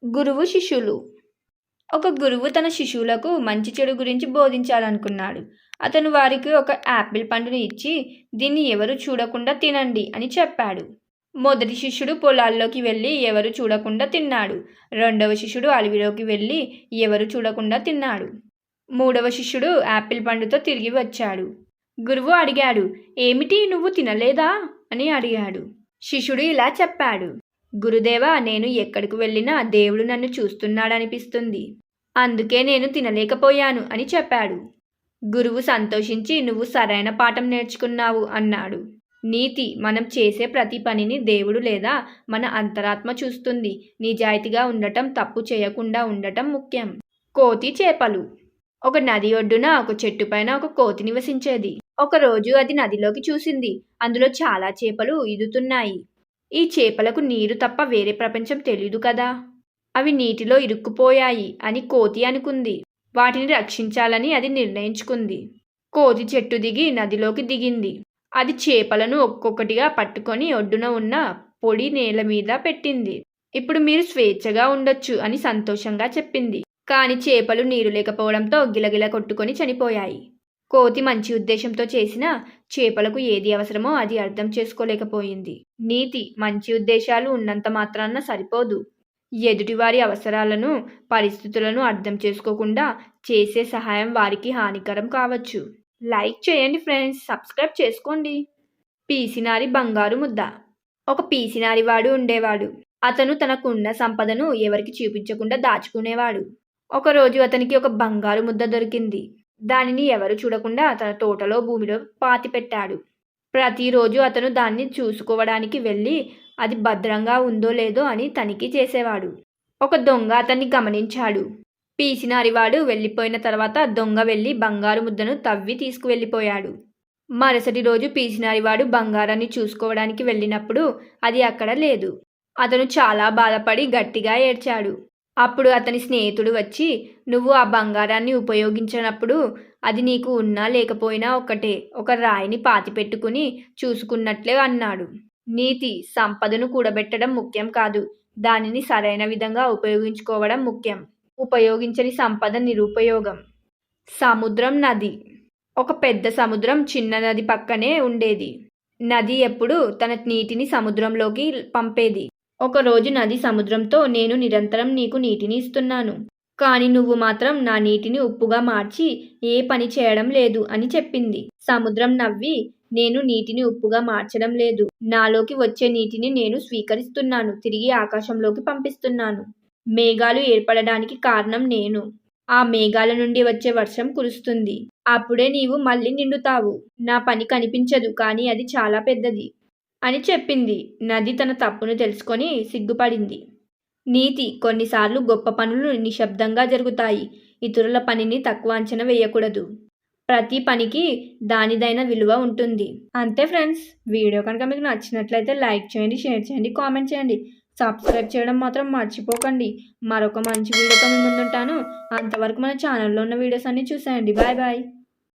గురువు శిష్యులు. ఒక గురువు తన శిష్యులకు మంచి చెడు గురించి బోధించాలనుకున్నాడు. అతను వారికి ఒక యాపిల్ పండుని ఇచ్చి, దీన్ని ఎవరు చూడకుండా తినండి అని చెప్పాడు. మొదటి శిష్యుడు పొలాల్లోకి వెళ్ళి ఎవరు చూడకుండా తిన్నాడు. రెండవ శిష్యుడు అడవిలోకి వెళ్ళి ఎవరు చూడకుండా తిన్నాడు. మూడవ శిష్యుడు యాపిల్ పండుతో తిరిగి వచ్చాడు. గురువు అడిగాడు, ఏమిటి నువ్వు తినలేదా అని అడిగాడు. శిష్యుడు ఇలా చెప్పాడు, గురుదేవా, నేను ఎక్కడికి వెళ్ళినా దేవుడు నన్ను చూస్తున్నాడనిపిస్తుంది. అందుకే నేను తినలేకపోయాను అని చెప్పాడు. గురువు సంతోషించి, నువ్వు సరైన పాఠం నేర్చుకున్నావు అన్నాడు. నీతి: మనం చేసే ప్రతి పనిని దేవుడు లేదా మన అంతరాత్మ చూస్తుంది. నిజాయితీగా ఉండటం, తప్పు చేయకుండా ఉండటం ముఖ్యం. కోతి చేపలు. ఒక నది ఒడ్డున ఒక చెట్టు పైన ఒక కోతి నివసించేది. ఒకరోజు అది నదిలోకి చూసింది. అందులో చాలా చేపలు ఈదుతున్నాయి. ఈ చేపలకు నీరు తప్ప వేరే ప్రపంచం తెలీదు కదా. అవి నీటిలో ఇరుక్కుపోయాయి అని కోతి అనుకుంది. వాటిని రక్షించాలని అది నిర్ణయించుకుంది. కోతి చెట్టు దిగి నదిలోకి దిగింది. అది చేపలను ఒక్కొక్కటిగా పట్టుకొని ఒడ్డున ఉన్న పొడి నేల మీద పెట్టింది. ఇప్పుడు మీరు స్వేచ్ఛగా ఉండొచ్చు అని సంతోషంగా చెప్పింది. కాని చేపలు నీరు లేకపోవడంతో గిలగిల కొట్టుకొని చనిపోయాయి. కోతి మంచి ఉద్దేశంతో చేసిన చేపలకు ఏది అవసరమో అది అర్థం చేసుకోలేకపోయింది. నీతి: మంచి ఉద్దేశాలు ఉన్నంత మాత్రాన సరిపోదు. ఎదుటివారి అవసరాలను, పరిస్థితులను అర్థం చేసుకోకుండా చేసే సహాయం వారికి హానికరం కావచ్చు. లైక్ చేయండి ఫ్రెండ్స్, సబ్స్క్రైబ్ చేసుకోండి. పీసినారి బంగారు ముద్ద. ఒక పీసినారివాడు ఉండేవాడు. అతను తనకున్న సంపదను ఎవరికి చూపించకుండా దాచుకునేవాడు. ఒకరోజు అతనికి ఒక బంగారు ముద్ద దొరికింది. దానిని ఎవరు చూడకుండా తన తోటలో భూమిలో పాతిపెట్టాడు. ప్రతిరోజు అతను దాన్ని చూసుకోవడానికి వెళ్ళి అది భద్రంగా ఉందో లేదో అని తనిఖీ చేసేవాడు. ఒక దొంగ అతన్ని గమనించాడు. పీసినారివాడు వెళ్ళిపోయిన తర్వాత దొంగ వెళ్ళి బంగారు ముద్దను తవ్వి తీసుకువెళ్ళిపోయాడు. మరుసటి రోజు పీసినారివాడు బంగారాన్ని చూసుకోవడానికి వెళ్ళినప్పుడు అది అక్కడ లేదు. అతను చాలా బాధపడి గట్టిగా ఏడ్చాడు. అప్పుడు అతని స్నేహితుడు వచ్చి, నువ్వు ఆ బంగారాన్ని ఉపయోగించినప్పుడు అది నీకు ఉన్నా లేకపోయినా ఒకటే, ఒక రాయిని పాతిపెట్టుకుని చూసుకున్నట్లే అన్నాడు. నీతి: సంపదను కూడబెట్టడం ముఖ్యం కాదు, దానిని సరైన విధంగా ఉపయోగించుకోవడం ముఖ్యం. ఉపయోగించని సంపద నిరుపయోగం. సముద్రం, నది. ఒక పెద్ద సముద్రం చిన్న నది పక్కనే ఉండేది. నది ఎప్పుడు తన నీటిని సముద్రంలోకి పంపేది. ఒకరోజు నది సముద్రంతో, నేను నిరంతరం నీకు నీటిని ఇస్తున్నాను, కానీ నువ్వు మాత్రం నా నీటిని ఉప్పుగా మార్చి ఏ పని చేయడం లేదు అని చెప్పింది. సముద్రం నవ్వి, నేను నీటిని ఉప్పుగా మార్చడం లేదు, నాలోకి వచ్చే నీటిని నేను స్వీకరిస్తున్నాను, తిరిగి ఆకాశంలోకి పంపిస్తున్నాను. మేఘాలు ఏర్పడడానికి కారణం నేను. ఆ మేఘాల నుండి వచ్చే వర్షం కురుస్తుంది. అప్పుడే నీవు మళ్ళీ నిండుతావు. నా పని కనిపించదు, కానీ అది చాలా పెద్దది అని చెప్పింది. నది తన తప్పును తెలుసుకొని సిగ్గుపడింది. నీతి: కొన్నిసార్లు గొప్ప పనులు నిశ్శబ్దంగా జరుగుతాయి. ఇతరుల పనిని తక్కువ అంచనా వేయకూడదు. ప్రతి పనికి దానిదైన విలువ ఉంటుంది. అంతే ఫ్రెండ్స్, వీడియో కనుక మీకు నచ్చినట్లయితే లైక్ చేయండి, షేర్ చేయండి, కామెంట్ చేయండి. సబ్స్క్రైబ్ చేయడం మాత్రం మర్చిపోకండి. మరొక మంచి వీడియోతో మీ ముందుంటాను. అంతవరకు మన ఛానల్లో ఉన్న వీడియోస్ అన్నీ చూసేయండి. Bye bye.